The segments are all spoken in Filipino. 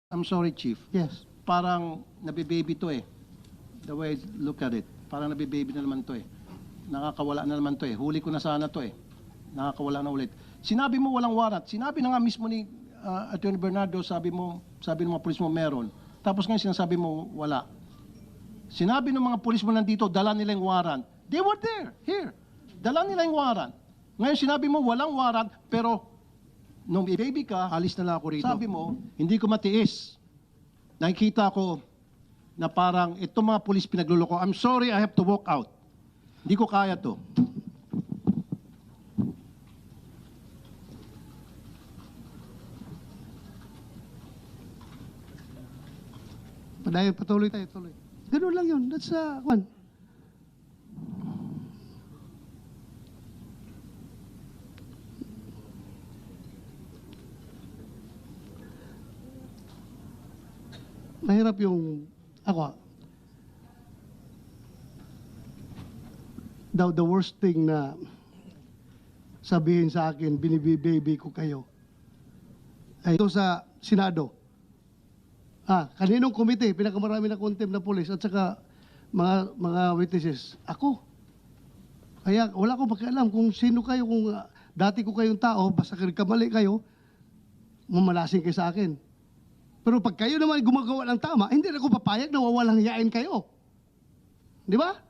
I'm sorry, Chief. Yes. Parang nabibaby to eh. The way I look at it. Parang nabibaby na naman to eh. Nakakawala na naman to eh. Huli ko na sana to eh. Nakakawala na ulit. Sinabi mo walang warrant. Sinabi na nga mismo ni Attorney Bernardo, sabi ng mga pulis mo meron. Tapos ngayon sinasabi mo wala. Sinabi ng mga pulis mo nandito, dala nila yung warrant. They were there, here. Dala nila yung warrant. Ngayon sinabi mo walang warrant, pero nung baby ka, alis na lang ako rito. Sabi mo, hindi ko matiis. Nakikita ko na parang itong mga pulis pinagluloko. I'm sorry, I have to walk out. Hindi ko kaya to. Patuloy tayo, tuloy. Ganun lang yun. That's one. Mahirap yung ako. The worst thing na sabihin sa akin, binibibaby ko kayo, ay ito sa Senado. Kaninong komite, pinakamarami na contempt na police at saka mga witnesses? Ako. Kaya wala ko pakialam kung sino kayo, kung dati ko kayong tao, basta kamali kayo, mamalasing kayo sa akin. Pero pag kayo naman gumagawa ng tama, hindi na ako papayag na wawalang hiyain kayo. Di ba?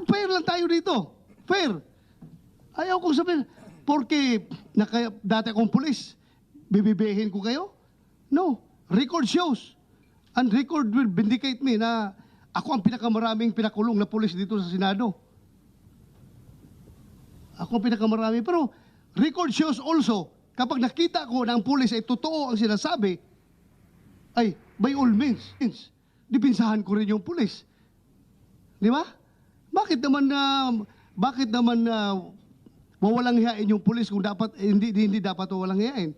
Fair lang tayo dito. Fair. Ayaw kong sabihin, porque dati akong pulis, bibibihin ko kayo? No. Record shows. And record will vindicate me na ako ang pinakamaraming pinakulong na pulis dito sa Senado. Ako ang pinakamarami. Pero record shows also, kapag nakita ko na ang pulis ay totoo ang sinasabi, ay, by all means, dipinsahan ko rin yung pulis. Di ba? Bakit naman wawalang hiyain yung pulis kung dapat hindi dapat walang hiyain?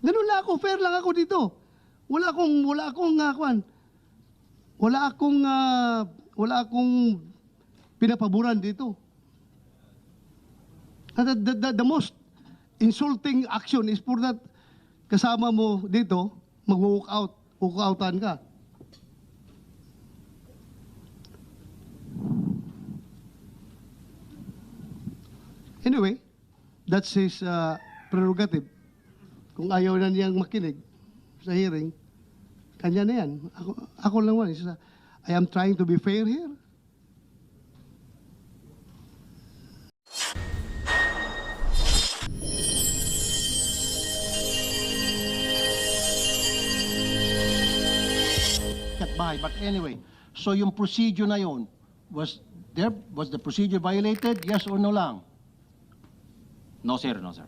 Ganun lang ako, fair lang ako dito. Wala akong pinapaboran dito. And the most insulting action is for that kasama mo dito, mag-walk outan ka. Anyway, that's his prerogative. Kung ayaw na niyang makinig sa hearing, kanya na yan. Ako lang man. I am trying to be fair here. But anyway, so yung procedure na yon, was the procedure violated? Yes or no lang? No, sir. No, sir.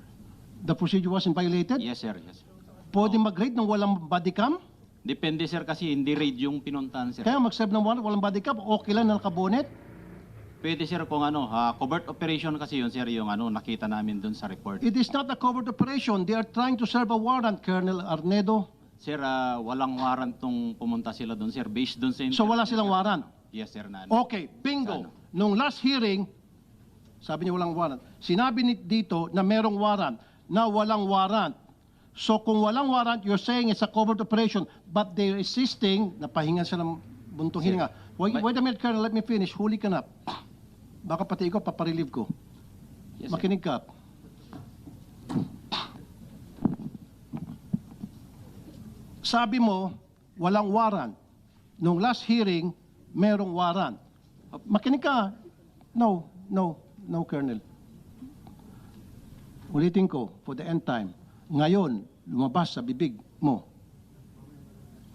The procedure wasn't violated? Yes, sir. Yes, sir. Pwede mag-raid ng walang body cam? Depende, sir, kasi hindi raid yung pinuntahan, sir. Kaya mag-serve ng walang body cam, okay lang na nakabonet? Pwede, sir, kung covert operation kasi yun, sir, yung nakita namin dun sa report. It is not a covert operation. They are trying to serve a warrant, Colonel Arnedo. Sir, walang warrant nung pumunta sila dun, sir. Based dun sa... So wala silang warrant? Yes, sir. Okay, bingo. Nung last hearing, sabi niya walang warrant. Sinabi dito na merong warrant, na walang warrant. So kung walang warrant, you're saying it's a covert operation, but they're insisting, napahinga sila ng buntong hininga. Wait a minute, Colonel, let me finish. Huli ka na. Baka pati ikaw, paparelieve ko. Yes, makinig ka. Sabi mo, walang warrant. Nung last hearing, merong warrant. Makinig ka. No, Colonel. Ulitin ko, for the end time. Ngayon, lumabas sa bibig mo.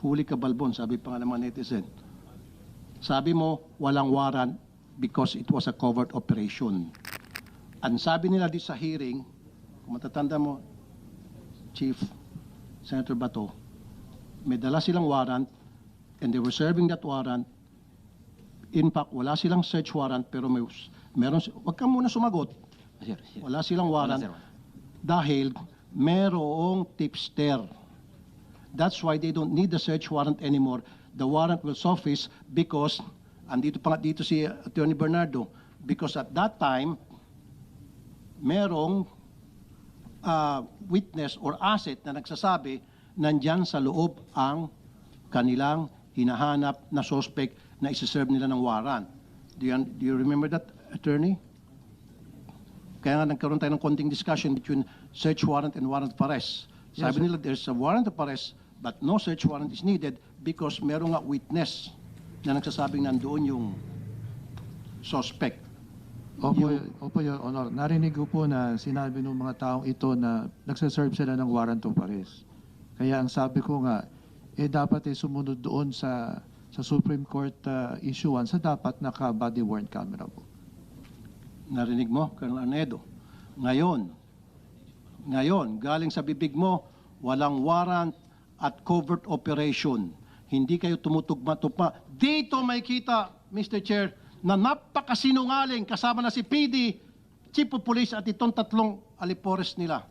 Huli ka, Balbon, sabi pa nga ng mga netizen. Sabi mo, walang warrant because it was a covert operation. Ang sabi nila di sa hearing, kung matatanda mo, Chief Senator Bato, may dala silang warrant and they were serving that warrant. In fact, wala silang search warrant pero meron, wag ka muna sumagot. Sir. Wala silang warrant dahil merong tipster. That's why they don't need the search warrant anymore. The warrant will suffice because, andito pa nga dito si Attorney Bernardo, because at that time, merong witness or asset na nagsasabi nandyan sa loob ang kanilang hinahanap na suspect na isi-serve nila ng warrant. Do you remember that, attorney? Kaya nga nagkaroon tayo ng konting discussion between search warrant and warrant of arrest. Sabi nila there's a warrant of arrest but no search warrant is needed because meron nga witness na nagsasabing nandoon yung suspect. Opo, Your Honor. Narinig ko po na sinabi ng mga taong ito na nagsaserve sila ng warrant of arrest. Kaya ang sabi ko nga, dapat sumunod doon sa Supreme Court issuance sa dapat naka-body worn camera po. Narinig mo, Colonel Arnedo. Ngayon, galing sa bibig mo, walang warrant at covert operation. Hindi kayo tumutugma-tugma. Dito may kita, Mr. Chair, na napakasinungaling kasama na si PD, Chief of Police at itong tatlong alipores nila.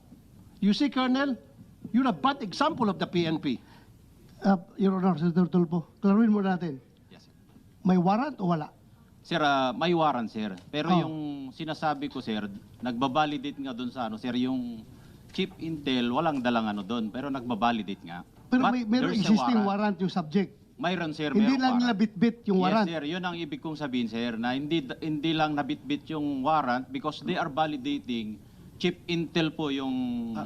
You see, Colonel, you're a bad example of the PNP. Your Honor, Senator Tulfo, klaruin mo natin. Yes, sir. May warrant o wala? Sir, may warrant, sir. Pero Oh. yung sinasabi ko, sir, nagbabalidate nga doon sa sir, yung Chief Intel, walang dalang doon, pero nagbabalidate nga. Pero But mayroong there's a existing warrant yung subject. Mayroon, sir. Hindi mayroong lang nila warrant. bit-bit yung warrant. Yes, sir. Yun ang ibig kong sabihin, sir, na hindi lang nabitbit yung warrant because they are validating Chief Intel po yung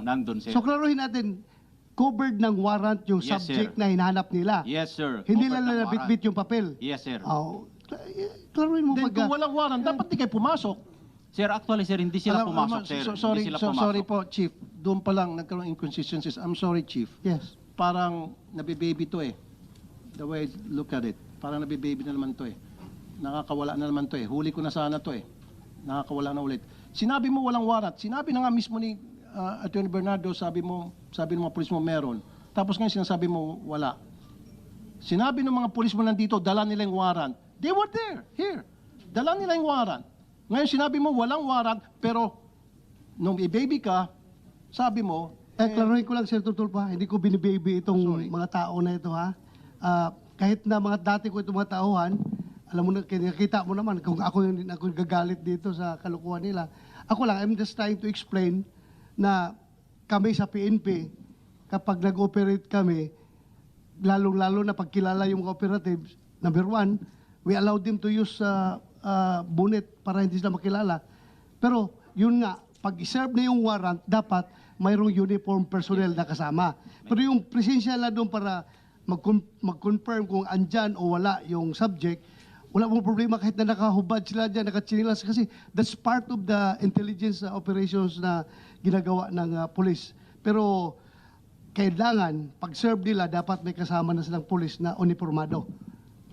nandun, sir. So klaruhin natin, covered ng warrant yung Yes, subject sir. na hinahanap nila. Yes, sir. Hindi Covered lang ng nila warrant. bit-bit yung papel. Yes, sir. Oh, klaruhin mo Then pagka... kung walang warrant, dapat di kayo pumasok. Sir, actually, sir, hindi sila pumasok, sir. Sorry, Hindi sila pumasok. sorry po, Chief. Doon pa lang nagkaroon inconsistencies. I'm sorry, Chief. Yes. Parang nabibaby to eh. The way I look at it. Parang nabibaby na naman to eh. Nakakawala na naman to eh. Huli ko na sana to eh. Nakakawala na ulit. Sinabi mo walang warrant. Sinabi na nga mismo ni Attorney Bernardo, sabi ng mga pulis mo meron. Tapos ngayon sinasabi mo wala. Sinabi ng mga pulis mo nandito, dala nila yung warrant. They were there, here. Dala nila yung warrant. Ngayon sinabi mo walang warrant, pero nung i-baby ka, sabi mo, Klaruhin ko lang, Sir Tulfo, ha? Hindi ko binibaby itong mga tao na ito, ha? Kahit na mga dati ko itong mga tauhan, alam mo na, nakita mo naman kung ako yung gagalit dito sa kalukuhan nila. Ako lang, I'm just trying to explain na kami sa PNP, kapag nag-operate kami, lalong-lalo na pagkilala yung mga operatives, number one, we allow them to use bonnet para hindi sila makilala. Pero yun nga, pag i-serve na yung warrant, dapat mayroong uniform personnel na kasama. Pero yung presensya na doon para mag-confirm kung andyan o wala yung subject, wala mong problema kahit na nakahubad sila dyan, nakatsinilas, kasi that's part of the intelligence operations na ginagawa ng police. Pero kailangan, pag-serve nila, dapat may kasama na silang police na uniformado.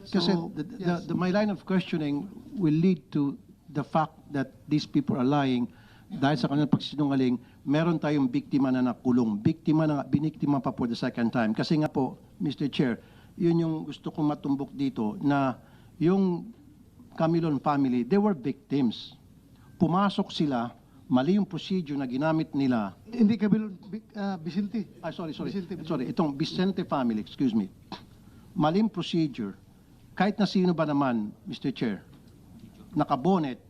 kasi yes. my line of questioning will lead to the fact that these people are lying dahil sa kanilang pagsinungaling, meron tayong biktima na nakulong. Biktima na biniktima pa for the second time. Kasi nga po, Mr. Chair, yun yung gusto kong matumbok dito na yung Camilon family, they were victims. Pumasok sila, mali yung procedure na ginamit nila. Hindi kami, Vicente. Sorry. Vicente. Sorry, itong Vicente family, excuse me. Maling procedure. Kahit na sino ba naman, Mr. Chair, nakabonet,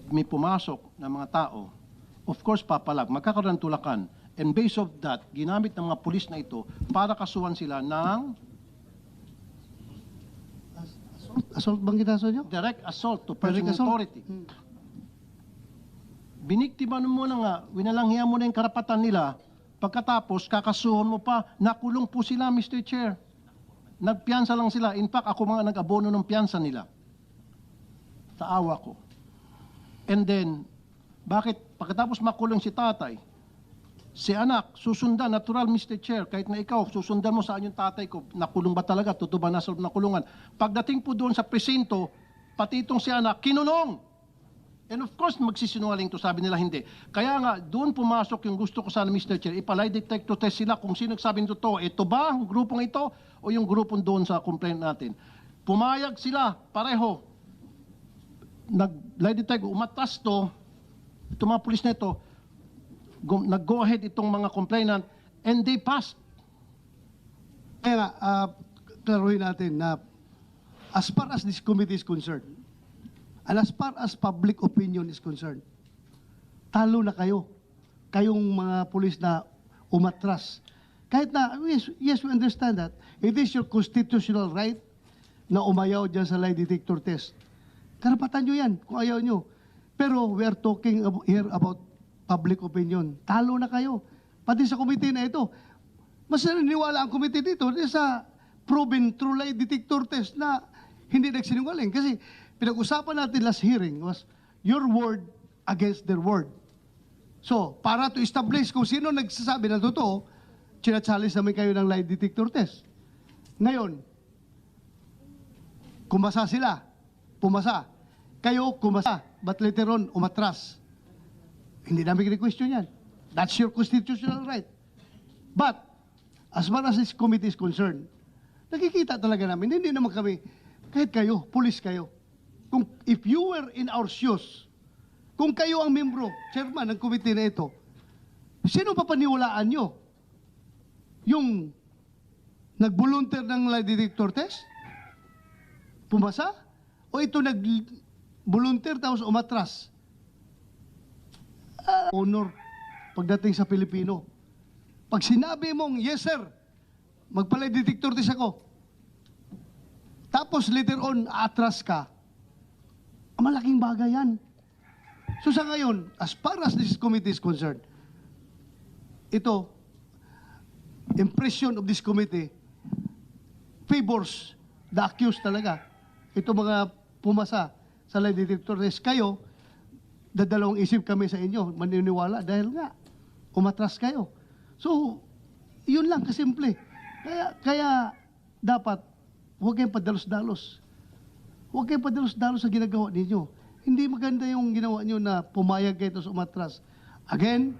may pumasok na mga tao, of course, papalag, magkakaroon ng tulakan. And based of that, ginamit ng mga pulis na ito para kasuhan sila ng Assault bang ginaso nyo? direct assault to Direct personal assault? authority. Biniktima mo na nga, winalanghiya mo na yung karapatan nila, pagkatapos kakasuhan mo pa, nakulong po sila, Mr. Chair. Nagpiyansa lang sila. In fact, ako mga nag-abono ng piyansa nila. Sa awa ko. And then, bakit pagkatapos makulong si tatay, si anak, susundan, natural Mr. Chair, kahit na ikaw, susundan mo saan yung tatay ko, nakulong ba talaga, totoo ba nasa loob ng kulungan. Pagdating po doon sa presinto, pati itong si anak, kinulong. And of course, magsisinungaling to, sabi nila hindi. Kaya nga, doon pumasok yung gusto ko sana, Mr. Chair, ipalay detector test sila kung sino nagsabi ng totoo. Ito ba ang grupong ito o yung grupong doon sa complaint natin? Pumayag sila, pareho. Nag-lie detector, umatas to, itong mga pulis na ito, nag-go ahead itong mga complainant, and they passed. Kaya nga, klaruhin natin na as far as this committee is concerned, and as far as public opinion is concerned, talo na kayo. Kayong mga pulis na umatras. Kahit na, yes, we understand that. It is your constitutional right na umayaw dyan sa lie detector test. Karapatan nyo yan kung ayaw nyo. Pero we are talking here about public opinion. Talo na kayo. Pati sa committee na ito. Mas naniniwala ang committee dito sa proven true lie detector test na hindi nagsinungaling. Kasi pinag-usapan natin last hearing was your word against their word. So, para to establish kung sino nagsasabi ng totoo, challenge namin kayo ng lie detector test. Ngayon, kumasa sila, pumasa. Kayo, kumasa. But later on, umatras. Hindi namin kini-question yan. That's your constitutional right. But, as far as this committee is concerned, nakikita talaga namin, hindi naman kami, kahit kayo, pulis kayo. If you were in our shoes, kung kayo ang membro, chairman ng committee na ito, sino papaniwalaan nyo? Yung nag-volunteer ng lie detector test? Pumasa? O ito nag-volunteer tapos umatras? Honor pagdating sa Pilipino. Pag sinabi mong, yes sir, magpa-lie detector test ako. Tapos later on, atras ka. Malaking bagay yan. So sa ngayon, as far as this committee is concerned, ito, impression of this committee favors the accused talaga. Ito mga pumasa sa lie detector test. Kayo, dadalawang isip kami sa inyo, maniniwala dahil nga, umatras kayo. So, yun lang, kasimple. Kaya dapat, huwag kayong padalos-dalos. Huwag kayong padalos-dalos sa ginagawa ninyo. Hindi maganda yung ginawa nyo na pumayag kayo sa umatras. Again,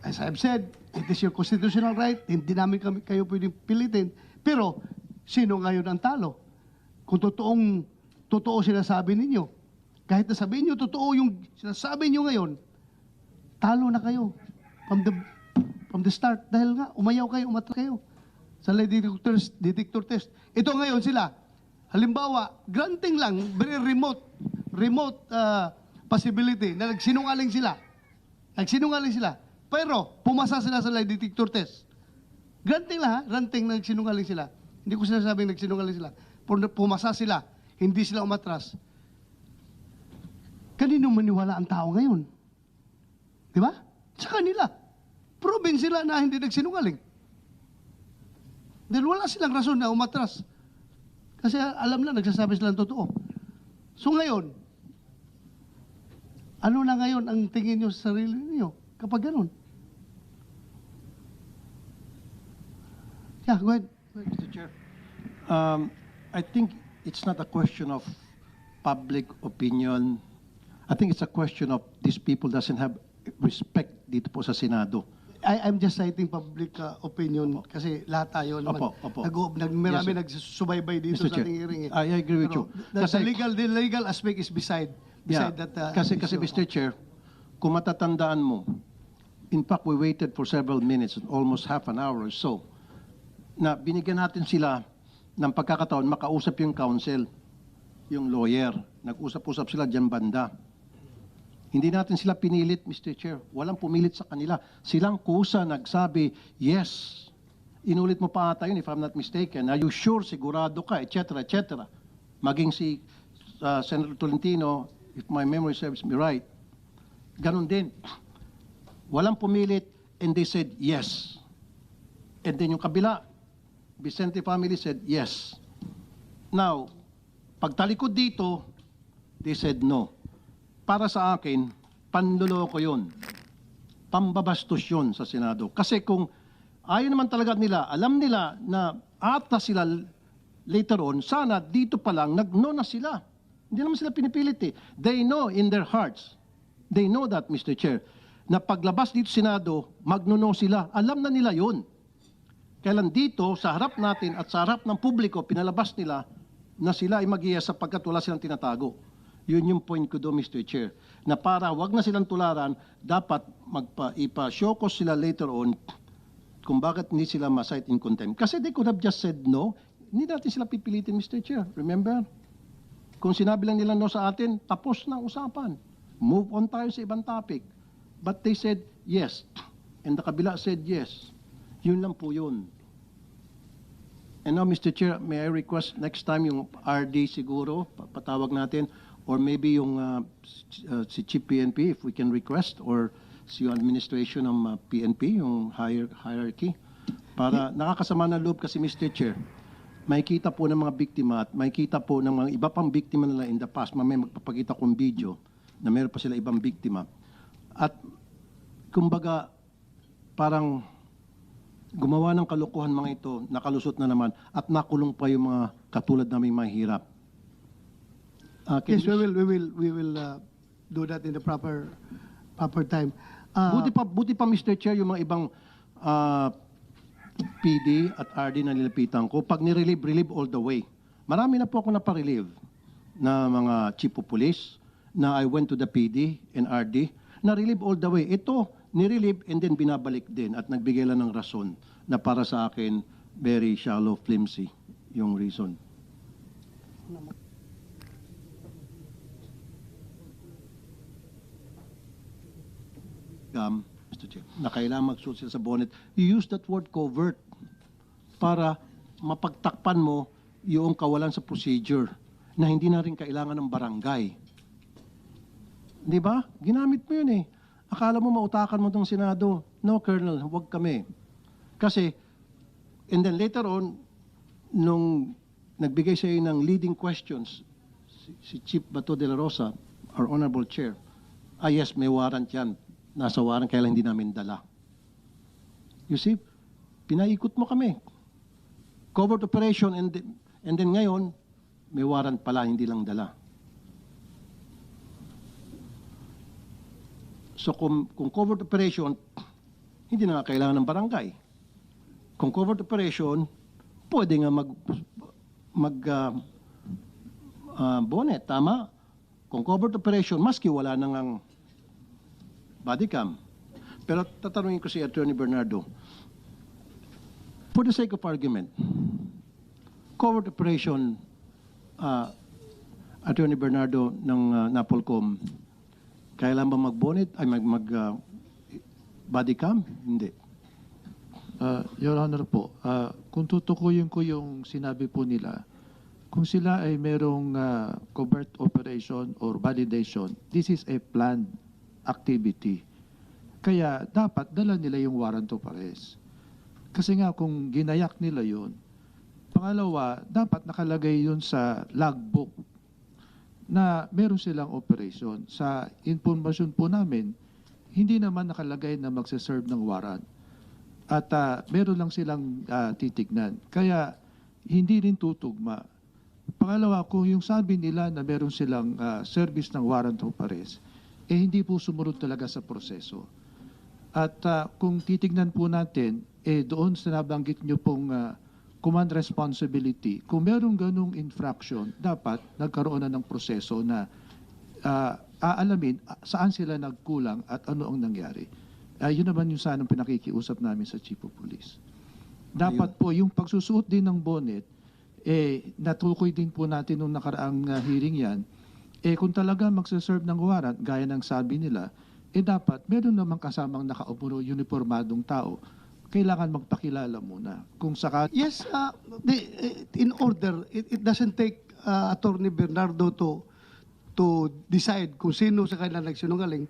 as I've said, it is your constitutional right. Hindi namin kayo pwedeng pilitin. Pero, sino ngayon ang talo? Kung totoo sinasabi ninyo, kahit na sabihin nyo, totoo yung sinasabi nyo ngayon, talo na kayo from the start. Dahil nga, umayaw kayo, umatras kayo sa lie detector test. Ito ngayon sila, halimbawa, granting lang, very remote possibility na nagsinungaling sila. Pero, pumasa sila sa lie detector test. Granting lang ha, granting na nagsinungaling sila. Hindi ko sinasabing nagsinungaling sila. Pumasa sila, hindi sila umatras. Kanino maniwala ang tao ngayon? Di ba? Sa kanila. Proven sila na hindi nagsinungaling. Dahil wala silang rason na umatras. Kasi alam na, nagsasabi sila ng totoo. So ngayon, ano na ngayon ang tingin nyo sa sarili niyo kapag ganun? Yeah, go ahead. Mr. Chair, I think it's not a question of public opinion. I think it's a question of these people doesn't have respect dito po sa Senado. I'm just citing public opinion kasi lahat tayo naman. Opo. Marami Yes, nagsusubaybay dito Mr. sa Chair, ating hearing. I agree with you. The legal aspect is beside that. Kasi issue. Mr. Chair, kung matatandaan mo, in fact, we waited for several minutes, almost half an hour or so, na binigyan natin sila ng pagkakataon makausap yung counsel, yung lawyer. Nag-usap-usap sila dyan banda. Hindi natin sila pinilit, Mr. Chair. Walang pumilit sa kanila. Silang kusa nagsabi, yes. Inulit mo pa ata yun, if I'm not mistaken. Are you sure, sigurado ka, etc., etc. Maging si Senator Tolentino, if my memory serves me right, ganun din. Walang pumilit, and they said yes. And then yung kabila, Vicente family said yes. Now, pagtalikod dito, they said no. Para sa akin, panluloko yun. Pambabastos yun sa Senado. Kasi kung ayaw naman talaga nila, alam nila na ata sila later on, sana dito pa lang, nag-no na sila. Hindi naman sila pinipilit eh. They know in their hearts, they know that, Mr. Chair, na paglabas dito Senado, magno-no sila. Alam na nila yun. Kailan dito, sa harap natin at sa harap ng publiko, pinalabas nila na sila ay mag-iya sapagkat wala silang tinatago. Yun yung point ko doon, Mr. Chair. Na para wag na silang tularan, dapat ipa-show cause sila later on kung bakit hindi sila ma-cite in contempt. Kasi they could have just said no. Hindi natin sila pipilitin, Mr. Chair. Remember? Kung sinabi lang nila no sa atin, tapos na ang usapan. Move on tayo sa ibang topic. But they said yes. and the kabila said yes. Yun lang po yun. And now, Mr. Chair, may I request next time yung RD siguro, patawag natin, or maybe yung si Chief PNP, if we can request, or si yung administration ng PNP, yung hierarchy, para nakakasama ng loob kasi, Mr. Chair, makikita po ng mga biktima at makikita po ng mga iba pang biktima nila in the past. Mamaya magpapakita kong video na meron pa sila ibang biktima. At kumbaga, parang gumawa ng kalokohan mga ito, nakalusot na naman, at nakulong pa yung mga katulad naming mahirap. Yes, we will do that in the proper time. Buti pa Mr. Chair, yung mga ibang PD at RD na nilapitan ko, pag nirelieve all the way. Marami na po ako naparelieve na mga chief of police na I went to the PD and RD, na-relieve all the way. Ito, nirelieve and then binabalik din at nagbigay lang ng rason na para sa akin, very shallow, flimsy yung reason. Mr. Chair, na kailangan magsuot sila sa bonnet. You use that word covert para mapagtakpan mo yung kawalan sa procedure na hindi na rin kailangan ng barangay. Di ba? Ginamit mo yun eh. Akala mo mautakan mo tong Senado. No, Colonel, huwag kami. Kasi, and then later on, nung nagbigay sa iyo ng leading questions, si Chief Bato de la Rosa, our Honorable Chair, yes, may warrant yan. Nasa warrant, kaya lang hindi namin dala. You see, pinaikot mo kami. Covert operation, and then ngayon, may warrant pala, hindi lang dala. So kung covert operation, hindi na nga kailangan ng barangay. Kung covert operation, pwede nga bonnet, tama? Kung covert operation, maski wala nang body cam. Pero tatanungin ko si Attorney Bernardo, for the sake of argument, covert operation, Attorney Bernardo ng NAPOLCOM, kailan ba mag-bonnet, ay body cam? Hindi. Your Honor po, kung tutukuyin ko yung sinabi po nila, kung sila ay merong covert operation or validation, this is a planned activity. Kaya dapat dala nila yung warrant of arrest. Kasi nga kung ginayak nila yun, pangalawa, dapat nakalagay yun sa logbook na meron silang operation. Sa informasyon po namin, hindi naman nakalagay na magsaserve ng warrant. At meron lang silang titignan. Kaya hindi rin tutugma. Pangalawa, kung yung sabi nila na meron silang service ng warrant of arrest, hindi po sumunod talaga sa proseso. At kung titignan po natin, doon sa nabanggit nyo pong command responsibility, kung merong ganong infraction, dapat nagkaroon na ng proseso na aalamin saan sila nagkulang at ano ang nangyari. Yun naman yung sanang pinakikiusap namin sa Chief of Police. Dapat po yung pagsusuot din ng bonnet, natukoy din po natin nung nakaraang hearing yan, kung talaga magsaserve ng warrant, gaya ng sabi nila, dapat meron namang kasamang nakaupo uniformadong tao. Kailangan magpakilala muna. Kung saka... Yes, in order, it doesn't take Attorney Bernardo to decide kung sino sa kanila nagsinungaling.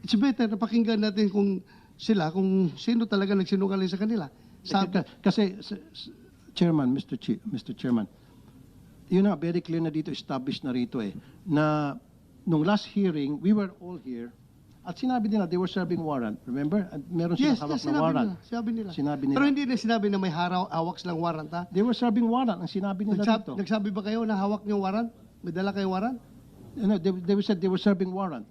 It's better na pakinggan natin kung sino talaga nagsinungaling sa kanila. Kasi, Chairman, Mr. Chairman, yun na, very clear na dito, established na rito na nung last hearing, we were all here, at sinabi nila, they were serving warrant. Remember? At meron silang hawak na warrant. Sinabi nila. Sinabi nila. Pero hindi na sinabi na may hawak silang warrant, ha? They were serving warrant. Ang sinabi nila dito. Nagsabi ba kayo na hawak niyo warrant? May dala kayong warrant? No, they said they were serving warrant.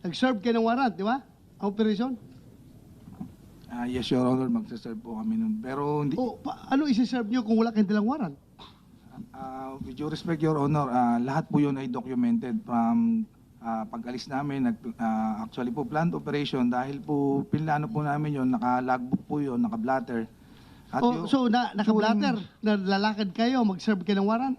Nag-serve kayo ng warrant, di ba? Ang operasyon? Yes, Your Honor, magsaserve po kami nun. Pero hindi, Ano isi-serve niyo kung wala kayong dalang warrant? with due respect, Your Honor, lahat po yun ay documented from pag-alis namin. Actually po, planned operation dahil po pinlano po namin yun, naka-logbook po yun, naka-blatter. At So, naka-blatter, na lalakad kayo, mag-serve kayo ng warrant?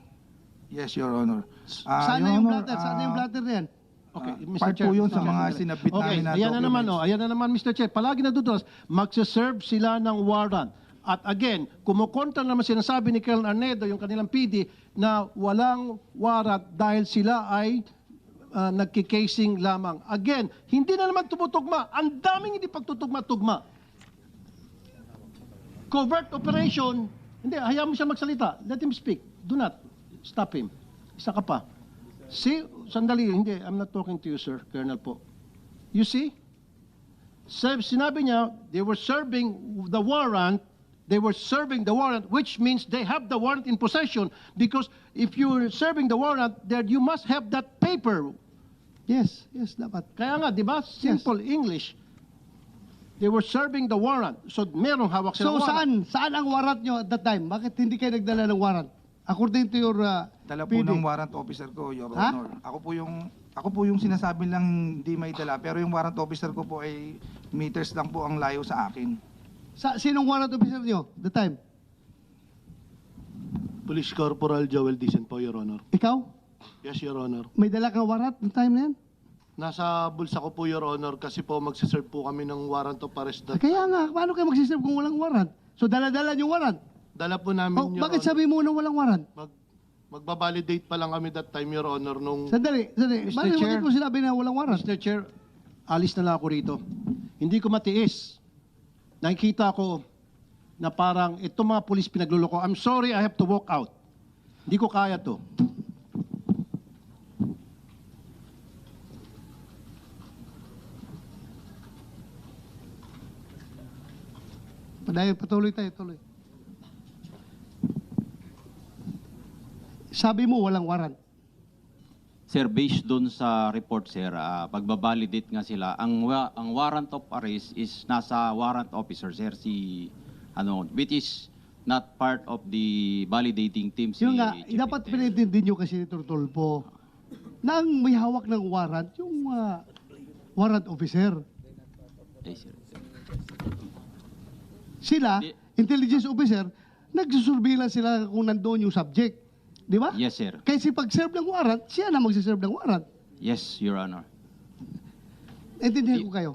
Yes, Your Honor. Saan na Your yung Honor, blatter? Saan na yung blatter na yan? Okay, Mr. Part Chair. po yun sa Okay, mga sandali. sinabit Okay, namin na ayan na naman, documents. ayan na naman, Mr. Chair. Palagi nadudulas, magsaserve sila ng warrant. At again, kumukontra naman sinasabi ni Colonel Arnedo, yung kanilang PD, na walang warrant dahil sila ay nagkikasing lamang. Again, hindi na naman tumutugma. Ang daming hindi pagtutugma-tugma. Covert operation, hindi, hayaan mo siya magsalita. Let him speak. Do not stop him. Isa ka pa. See, sandali, hindi, I'm not talking to you, sir, Colonel po. You see? Sinabi niya, they were serving the warrant, which means they have the warrant in possession, because if you're serving the warrant, then you must have that paper. Yes, dapat. Kaya nga, di ba? Simple English. They were serving the warrant. So, merong hawak So silang warrant. saan ang warrant nyo at that time? Bakit hindi kayo nagdala ng warrant? According to your Dala po PD. ng warrant officer ko, Your Ha? Honor. Ako po yung sinasabi lang hindi may dala, pero yung warrant officer ko po ay meters lang po ang layo sa akin. Sinong warrant officer nyo the time? Police Corporal Joel Dicen po, Your Honor. Ikaw? Yes, Your Honor. May dala kang warrant the time na yan? Nasa bulsa ko po, Your Honor, kasi po magsiserve po kami ng warrant of arrest. Kaya nga, paano kayo magsiserve kung walang warrant? So dala-dala yung warrant. Dala po namin, Oh, Your bakit Honor. sabi mo na walang warrant? Magbabalidate pa lang kami that time, Your Honor, nung... Sandali. Mr. Bakit Chair. mo sinabi na walang warrant? Mr. Chair, alis na lang ako rito. Hindi ko matiis. Nakikita ko na parang itong mga pulis pinagluloko. I'm sorry, I have to walk out. Hindi ko kaya to. Patuloy tayo, tuloy. Sabi mo walang warrant. Sir, based doon sa report, sir, pagbabalidate nga sila, ang warrant of arrest is nasa warrant officer, sir, which is not part of the validating team. Yung nga, Chief dapat Intel. pinintindi nyo kasi ni Turtulpo na ang may hawak ng warrant, yung warrant officer. Yes, sir. Sila, Di- intelligence officer, nagsusurveillance sila kung nandoon yung subject. Di ba? Yes, sir. Kasi pag-serve ng warrant, siya na magsiserve ng warrant. Yes, Your Honor. Naintindihan ko kayo.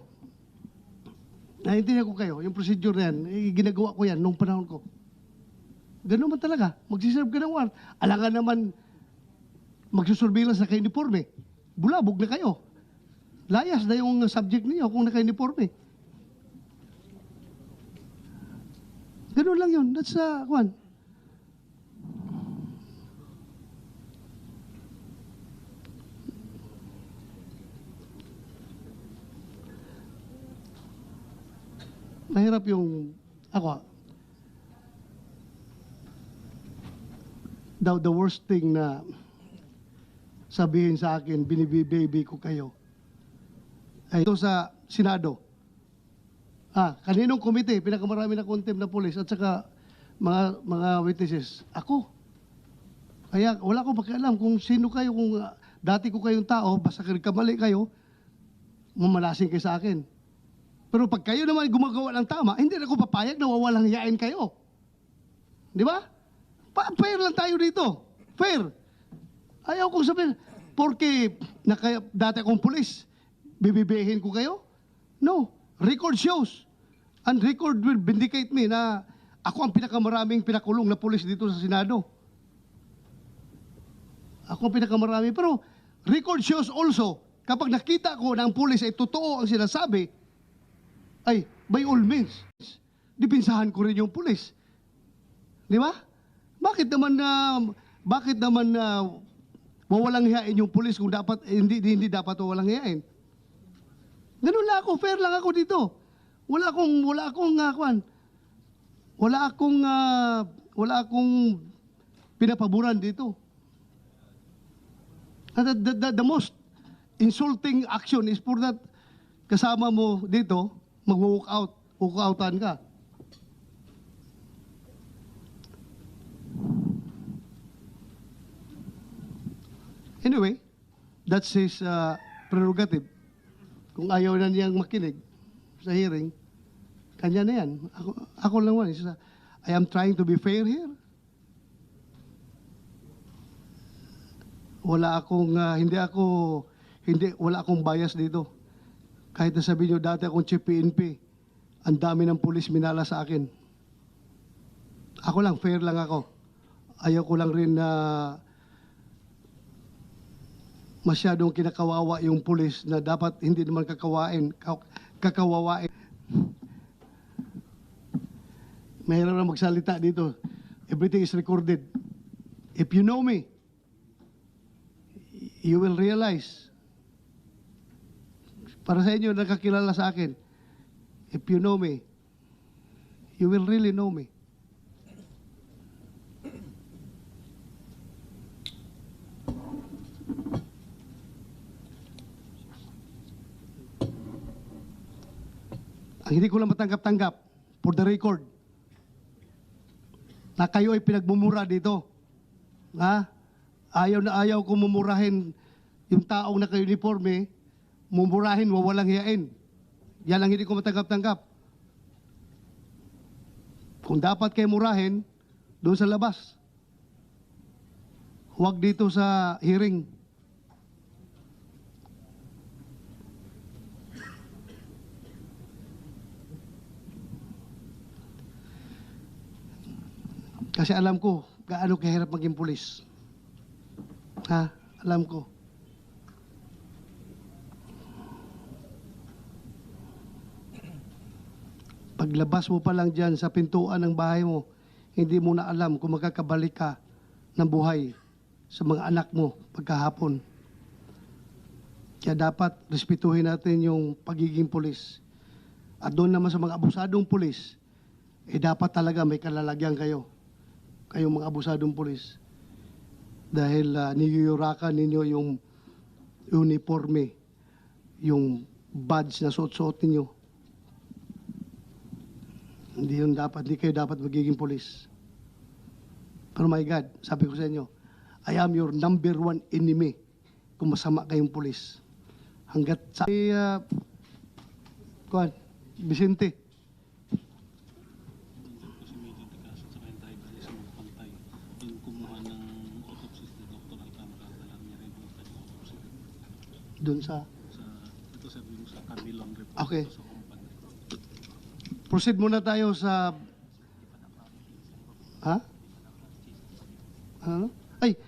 Naintindihan ko kayo. Yung procedure na yan, ginagawa ko yan nung panahon ko. Ganun man talaga. Magsiserve ka ng warrant. Alangan naman magsusurveillance na ka-uniforme. Bulabog na kayo. Layas na yung subject niyo kung naka-uniforme. Ganun lang yun. That's one. Mahirap yung ako. The worst thing na sabihin sa akin, binibibaby ko kayo, ay ito sa Senado. Kaninong komite, pinakamarami na contempt na police at saka mga witnesses. Ako. Kaya wala akong pakialam kung sino kayo, kung dati ko kayong tao, basta kamali kayo, mamalasing kayo sa akin. Pero pag kayo naman gumagawa ng tama, hindi na ako papayag na wawalang hiyain kayo. Di ba? Fair lang tayo dito. Fair. Ayaw kong sabihin, porque dati akong pulis, bibibihin ko kayo? No. Record shows. And record will vindicate me na ako ang pinakamaraming pinakulong na pulis dito sa Senado. Ako ang pinakamarami. Pero record shows also, kapag nakita ko na ang pulis ay totoo ang sinasabi, ay, by all means, dipinsahan ko rin yung pulis. Di ba? Bakit naman wawalang hiyain yung pulis kung dapat hindi dapat wawalang hiyain? Ganun lang ako, fair lang ako dito. Wala akong pinapaboran dito. And the most insulting action is for that kasama mo dito, mag-walk outan ka. Anyway, that's his prerogative. Kung ayaw na niyang makinig sa hearing, kanya na yan. Ako lang naman. I am trying to be fair here. Hindi, wala akong bias dito. Kahit na sabihin nyo dati akong chief PNP, ang dami ng pulis minala sa akin. Ako lang, fair lang ako. Ayaw ko lang rin na masyadong kinakawawa yung pulis na dapat hindi naman kakawawain. Mahirap na magsalita dito. Everything is recorded. If you know me, you will realize. Para sa inyo, nakakilala sa akin, if you know me, you will really know me. Ang hindi ko lang matanggap-tanggap, for the record, na kayo ay pinagmumura dito. Ha? Ayaw na ayaw kong mumurahin yung taong naka-uniforme, mumurahin, wawalang hiyain. Yan ang hindi ko matanggap-tanggap. Kung dapat kayo murahin, doon sa labas. Huwag dito sa hearing. Kasi alam ko, gaano kahirap maging pulis. Ha? Alam ko. Paglabas mo pa lang dyan sa pintuan ng bahay mo, hindi mo na alam kung magkakabalik ka ng buhay sa mga anak mo pagkahapon. Kaya dapat respetuhin natin yung pagiging pulis. At doon naman sa mga abusadong pulis, dapat talaga may kalalagyan kayo. Kayong mga abusadong pulis. Dahil niyuyurakan ninyo yung uniforme, yung badge na suot-suot ninyo. Hindi kayo dapat magiging pulis. Pero my God, sabi ko sa inyo, I am your number one enemy kung masama kayong pulis. Hanggat sa... Vicente. Doon sa... Okay. Proceed muna tayo sa... Ha? Ano? Ay,